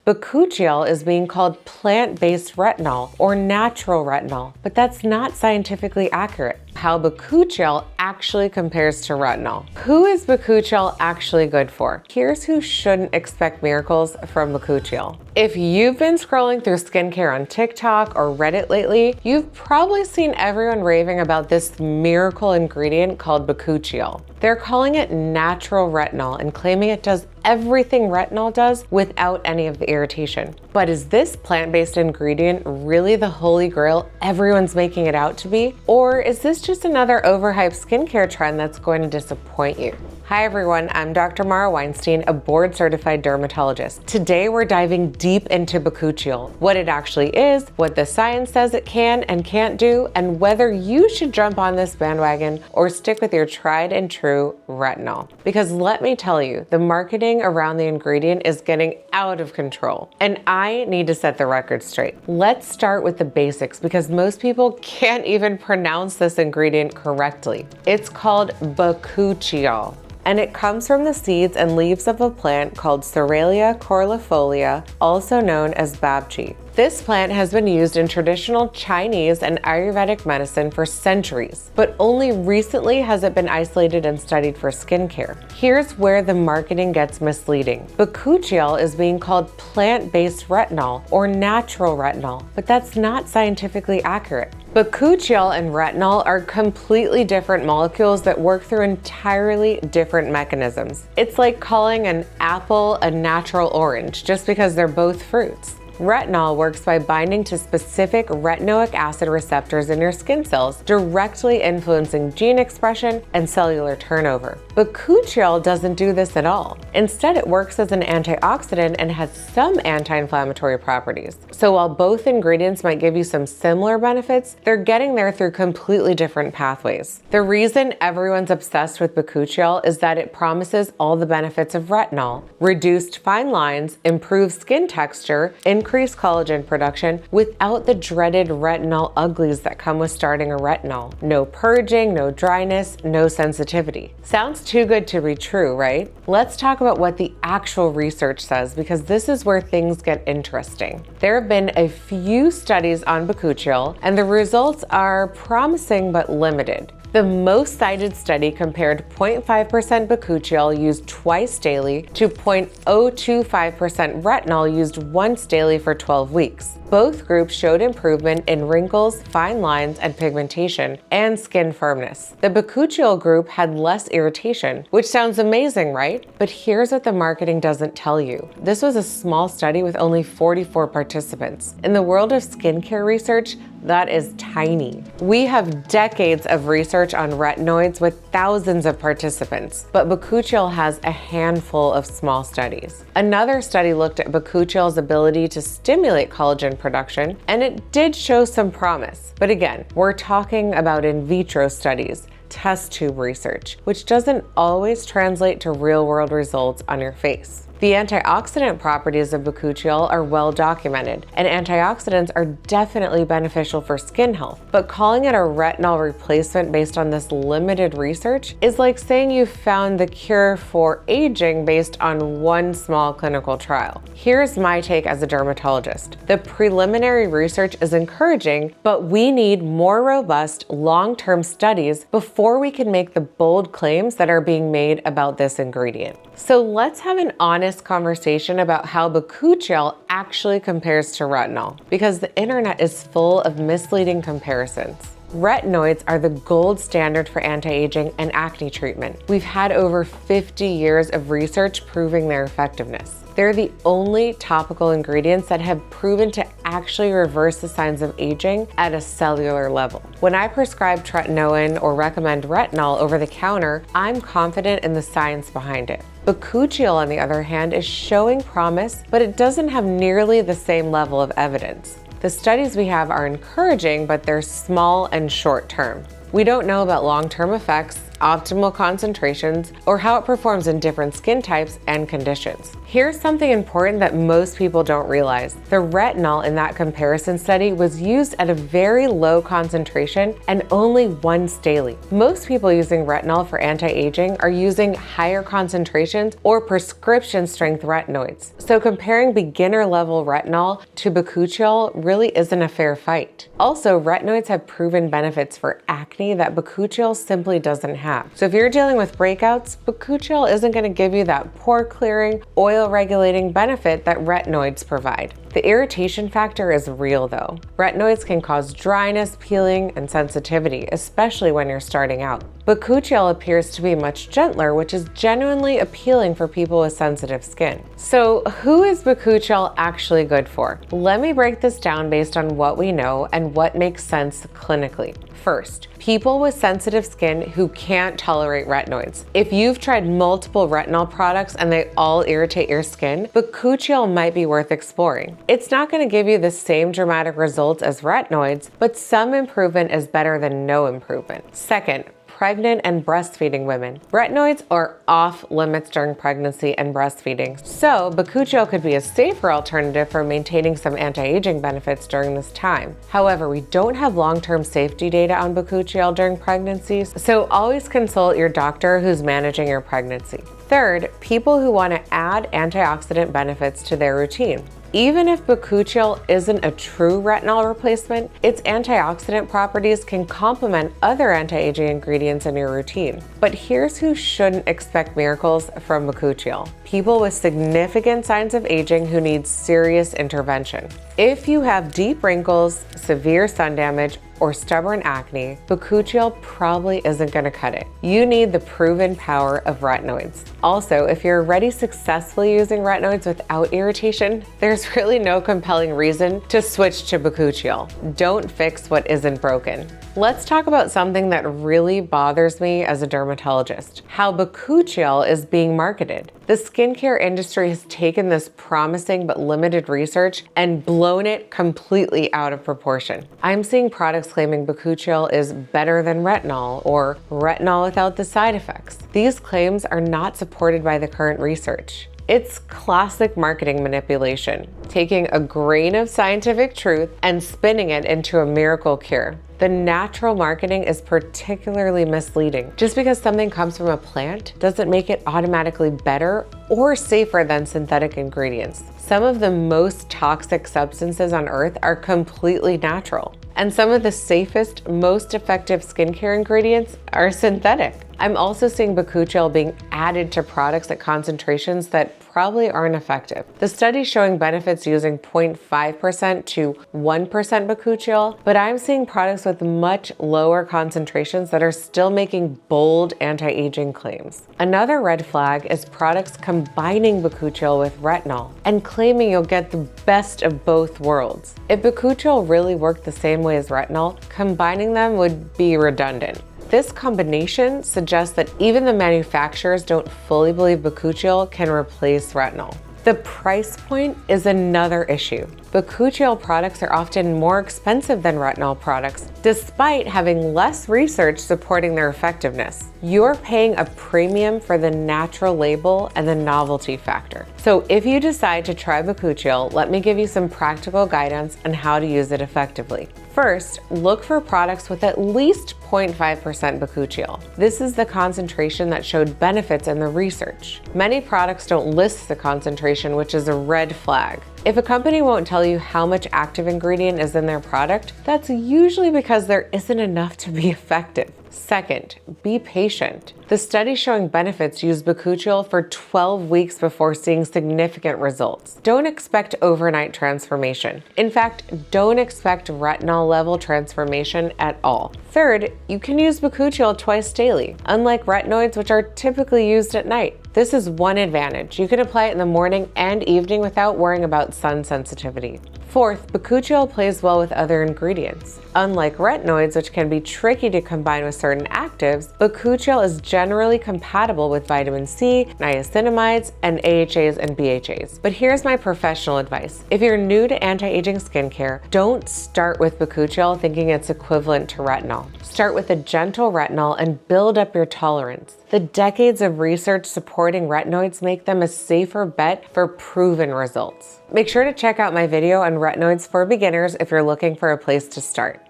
Bakuchiol is being called plant-based retinol or natural retinol, but that's not scientifically accurate. How Bakuchiol actually compares to retinol. Who is Bakuchiol actually good for? Here's who shouldn't expect miracles from Bakuchiol. If you've been scrolling through skincare on TikTok or Reddit lately, you've probably seen everyone raving about this miracle ingredient called Bakuchiol. They're calling it natural retinol and claiming it does everything retinol does without any of the irritation. But is this plant-based ingredient really the holy grail everyone's making it out to be? Or is this just another overhyped skincare trend that's going to disappoint you? Hi everyone, I'm Dr. Mara Weinstein, a board-certified dermatologist. Today we're diving deep into Bakuchiol, what it actually is, what the science says it can and can't do, and whether you should jump on this bandwagon or stick with your tried and true retinol. Because let me tell you, the marketing around the ingredient is getting out of control, and I need to set the record straight. Let's start with the basics because most people can't even pronounce this ingredient correctly. It's called Bakuchiol, and it comes from the seeds and leaves of a plant called Soralia coralifolia, also known as babchi. This plant has been used in traditional Chinese and Ayurvedic medicine for centuries, but only recently has it been isolated and studied for skincare. Here's where the marketing gets misleading. Bakuchiol is being called plant-based retinol or natural retinol, but that's not scientifically accurate. Bakuchiol and retinol are completely different molecules that work through entirely different mechanisms. It's like calling an apple a natural orange just because they're both fruits. Retinol works by binding to specific retinoic acid receptors in your skin cells, directly influencing gene expression and cellular turnover. Bakuchiol doesn't do this at all. Instead, it works as an antioxidant and has some anti-inflammatory properties. So while both ingredients might give you some similar benefits, they're getting there through completely different pathways. The reason everyone's obsessed with Bakuchiol is that it promises all the benefits of retinol: reduced fine lines, improved skin texture, increased collagen production without the dreaded retinol uglies that come with starting a retinol. No purging, no dryness, no sensitivity. Sounds too good to be true, right? Let's talk about what the actual research says because this is where things get interesting. There have been a few studies on Bakuchiol and the results are promising but limited. The most cited study compared 0.5% Bakuchiol used twice daily to 0.025% retinol used once daily for 12 weeks. Both groups showed improvement in wrinkles, fine lines, and pigmentation, and skin firmness. The Bakuchiol group had less irritation, which sounds amazing, right? But here's what the marketing doesn't tell you. This was a small study with only 44 participants. In the world of skincare research, that is tiny. We have decades of research on retinoids with thousands of participants, but Bakuchiol has a handful of small studies. Another study looked at Bakuchiol's ability to stimulate collagen production, and it did show some promise. But again, we're talking about in vitro studies, test tube research, which doesn't always translate to real-world results on your face. The antioxidant properties of Bakuchiol are well documented, and antioxidants are definitely beneficial for skin health. But calling it a retinol replacement based on this limited research is like saying you found the cure for aging based on one small clinical trial. Here's my take as a dermatologist. The preliminary research is encouraging, but we need more robust, long-term studies before we can make the bold claims that are being made about this ingredient. So let's have an honest conversation about how Bakuchiol actually compares to retinol, because the internet is full of misleading comparisons. Retinoids are the gold standard for anti-aging and acne treatment. We've had over 50 years of research proving their effectiveness. They're the only topical ingredients that have proven to actually reverse the signs of aging at a cellular level. When I prescribe tretinoin or recommend retinol over the counter, I'm confident in the science behind it. Bakuchiol, on the other hand, is showing promise, but it doesn't have nearly the same level of evidence. The studies we have are encouraging, but they're small and short-term. We don't know about long-term effects, optimal concentrations, or how it performs in different skin types and conditions. Here's something important that most people don't realize. The retinol in that comparison study was used at a very low concentration and only once daily. Most people using retinol for anti-aging are using higher concentrations or prescription strength retinoids. So comparing beginner level retinol to Bakuchiol really isn't a fair fight. Also, retinoids have proven benefits for acne that Bakuchiol simply doesn't have. So if you're dealing with breakouts, Bakuchiol isn't going to give you that pore clearing, oil regulating benefit that retinoids provide. The irritation factor is real though. Retinoids can cause dryness, peeling, and sensitivity, especially when you're starting out. Bakuchiol appears to be much gentler, which is genuinely appealing for people with sensitive skin. So who is Bakuchiol actually good for? Let me break this down based on what we know and what makes sense clinically. First, people with sensitive skin who can't tolerate retinoids. If you've tried multiple retinol products and they all irritate your skin, Bakuchiol might be worth exploring. It's not going to give you the same dramatic results as retinoids, but some improvement is better than no improvement. Second, pregnant and breastfeeding women. Retinoids are off limits during pregnancy and breastfeeding, so Bakuchiol could be a safer alternative for maintaining some anti-aging benefits during this time. However, we don't have long-term safety data on Bakuchiol during pregnancies, so always consult your doctor who's managing your pregnancy. Third, people who want to add antioxidant benefits to their routine. Even if Bakuchiol isn't a true retinol replacement, its antioxidant properties can complement other anti-aging ingredients in your routine. But here's who shouldn't expect miracles from Bakuchiol: people with significant signs of aging who need serious intervention. If you have deep wrinkles, severe sun damage, or stubborn acne, Bakuchiol probably isn't going to cut it. You need the proven power of retinoids. Also, if you're already successfully using retinoids without irritation, there's really no compelling reason to switch to Bakuchiol. Don't fix what isn't broken. Let's talk about something that really bothers me as a dermatologist: how Bakuchiol is being marketed. The skincare industry has taken this promising but limited research and blown it completely out of proportion. I'm seeing products claiming Bakuchiol is better than retinol or retinol without the side effects. These claims are not supported by the current research. It's classic marketing manipulation, taking a grain of scientific truth and spinning it into a miracle cure. The natural marketing is particularly misleading. Just because something comes from a plant doesn't make it automatically better or safer than synthetic ingredients. Some of the most toxic substances on Earth are completely natural, and some of the safest, most effective skincare ingredients are synthetic. I'm also seeing Bakuchiol being added to products at concentrations that probably aren't effective. The study showing benefits using 0.5% to 1% Bakuchiol, but I'm seeing products with much lower concentrations that are still making bold anti-aging claims. Another red flag is products combining Bakuchiol with retinol and claiming you'll get the best of both worlds. If Bakuchiol really worked the same way as retinol, combining them would be redundant. This combination suggests that even the manufacturers don't fully believe Bakuchiol can replace retinol. The price point is another issue. Bakuchiol products are often more expensive than retinol products, despite having less research supporting their effectiveness. You're paying a premium for the natural label and the novelty factor. So if you decide to try Bakuchiol, let me give you some practical guidance on how to use it effectively. First, look for products with at least 0.5% Bakuchiol. This is the concentration that showed benefits in the research. Many products don't list the concentration, which is a red flag. If a company won't tell you how much active ingredient is in their product, that's usually because there isn't enough to be effective. Second, be patient. The study showing benefits used Bakuchiol for 12 weeks before seeing significant results. Don't expect overnight transformation. In fact, don't expect retinol level transformation at all. Third, you can use Bakuchiol twice daily, unlike retinoids, which are typically used at night. This is one advantage. You can apply it in the morning and evening without worrying about sun sensitivity. Fourth, Bakuchiol plays well with other ingredients. Unlike retinoids, which can be tricky to combine with certain actives, Bakuchiol is generally compatible with vitamin C, niacinamides, and AHAs and BHAs. But here's my professional advice. If you're new to anti-aging skincare, don't start with Bakuchiol thinking it's equivalent to retinol. Start with a gentle retinol and build up your tolerance. The decades of research supporting retinoids make them a safer bet for proven results. Make sure to check out my video on retinoids for beginners if you're looking for a place to start.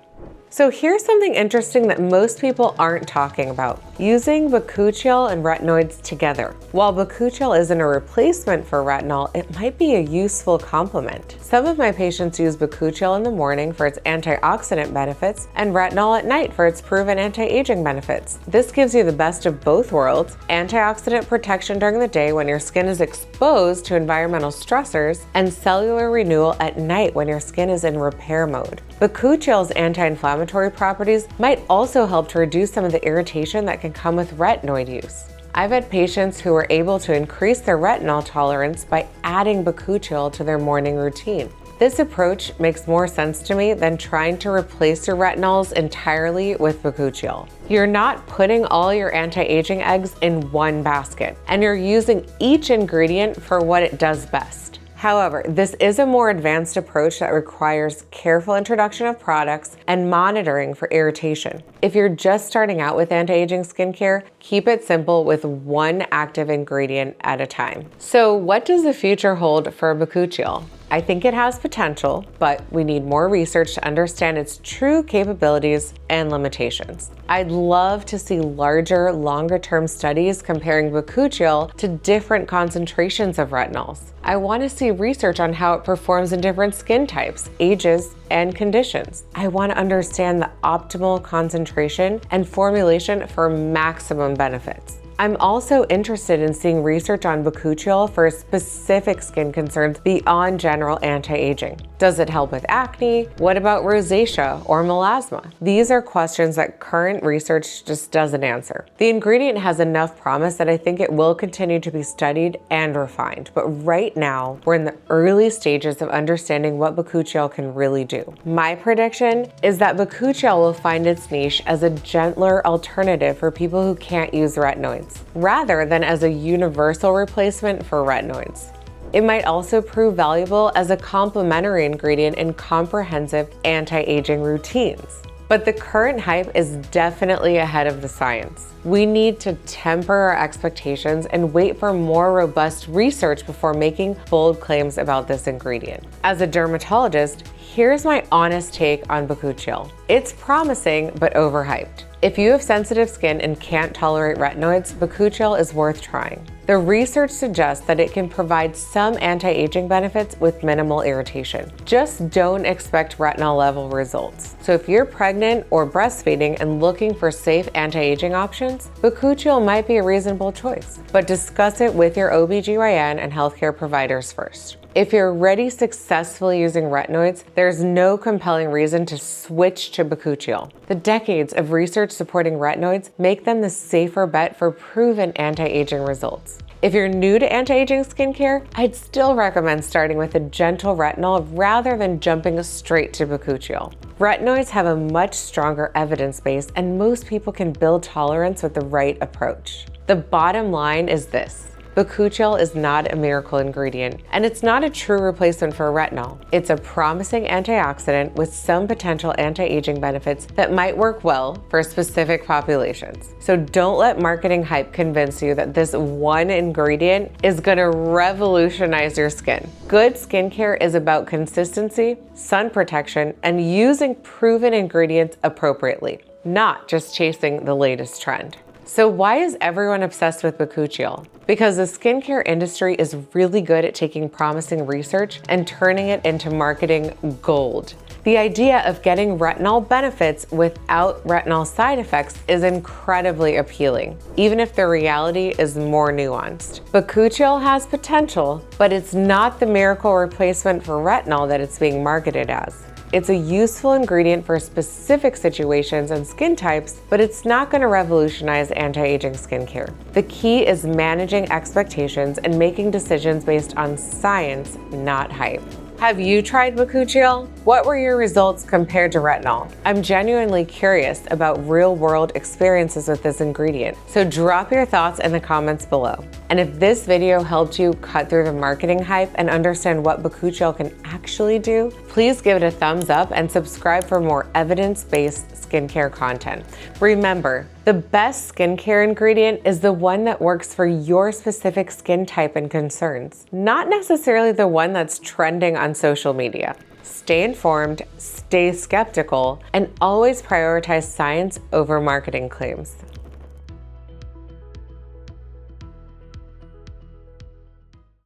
So here's something interesting that most people aren't talking about: using Bakuchiol and retinoids together. While Bakuchiol isn't a replacement for retinol, it might be a useful complement. Some of my patients use Bakuchiol in the morning for its antioxidant benefits and retinol at night for its proven anti-aging benefits. This gives you the best of both worlds: antioxidant protection during the day when your skin is exposed to environmental stressors, and cellular renewal at night when your skin is in repair mode. Bakuchiol's anti-inflammatory properties might also help to reduce some of the irritation that can come with retinoid use. I've had patients who were able to increase their retinol tolerance by adding Bakuchiol to their morning routine. This approach makes more sense to me than trying to replace your retinols entirely with Bakuchiol. You're not putting all your anti-aging eggs in one basket, and you're using each ingredient for what it does best. However, this is a more advanced approach that requires careful introduction of products and monitoring for irritation. If you're just starting out with anti-aging skincare, keep it simple with one active ingredient at a time. So what does the future hold for Bakuchiol? I think it has potential, but we need more research to understand its true capabilities and limitations. I'd love to see larger, longer-term studies comparing Bakuchiol to different concentrations of retinols. I want to see research on how it performs in different skin types, ages, and conditions. I want to understand the optimal concentration and formulation for maximum benefits. I'm also interested in seeing research on Bakuchiol for specific skin concerns beyond general anti-aging. Does it help with acne? What about rosacea or melasma? These are questions that current research just doesn't answer. The ingredient has enough promise that I think it will continue to be studied and refined, but right now we're in the early stages of understanding what Bakuchiol can really do. My prediction is that Bakuchiol will find its niche as a gentler alternative for people who can't use retinoids, rather than as a universal replacement for retinoids. It might also prove valuable as a complementary ingredient in comprehensive anti-aging routines. But the current hype is definitely ahead of the science. We need to temper our expectations and wait for more robust research before making bold claims about this ingredient. As a dermatologist, here's my honest take on Bakuchiol. It's promising, but overhyped. If you have sensitive skin and can't tolerate retinoids, Bakuchiol is worth trying. The research suggests that it can provide some anti-aging benefits with minimal irritation. Just don't expect retinol level results. So if you're pregnant or breastfeeding and looking for safe anti-aging options, Bakuchiol might be a reasonable choice, but discuss it with your OBGYN and healthcare providers first. If you're already successfully using retinoids, there's no compelling reason to switch to Bakuchiol. The decades of research supporting retinoids make them the safer bet for proven anti-aging results. If you're new to anti-aging skincare, I'd still recommend starting with a gentle retinol rather than jumping straight to Bakuchiol. Retinoids have a much stronger evidence base, and most people can build tolerance with the right approach. The bottom line is this: Bakuchiol is not a miracle ingredient, and it's not a true replacement for retinol. It's a promising antioxidant with some potential anti-aging benefits that might work well for specific populations. So don't let marketing hype convince you that this one ingredient is gonna revolutionize your skin. Good skincare is about consistency, sun protection, and using proven ingredients appropriately, not just chasing the latest trend. So why is everyone obsessed with Bakuchiol? Because the skincare industry is really good at taking promising research and turning it into marketing gold. The idea of getting retinol benefits without retinol side effects is incredibly appealing, even if the reality is more nuanced. Bakuchiol has potential, but it's not the miracle replacement for retinol that it's being marketed as. It's a useful ingredient for specific situations and skin types, but it's not going to revolutionize anti-aging skincare. The key is managing expectations and making decisions based on science, not hype. Have you tried Bakuchiol? What were your results compared to retinol? I'm genuinely curious about real-world experiences with this ingredient, so drop your thoughts in the comments below. And if this video helped you cut through the marketing hype and understand what Bakuchiol can actually do, please give it a thumbs up and subscribe for more evidence-based skincare content. Remember, the best skincare ingredient is the one that works for your specific skin type and concerns, not necessarily the one that's trending on social media. Stay informed, stay skeptical, and always prioritize science over marketing claims.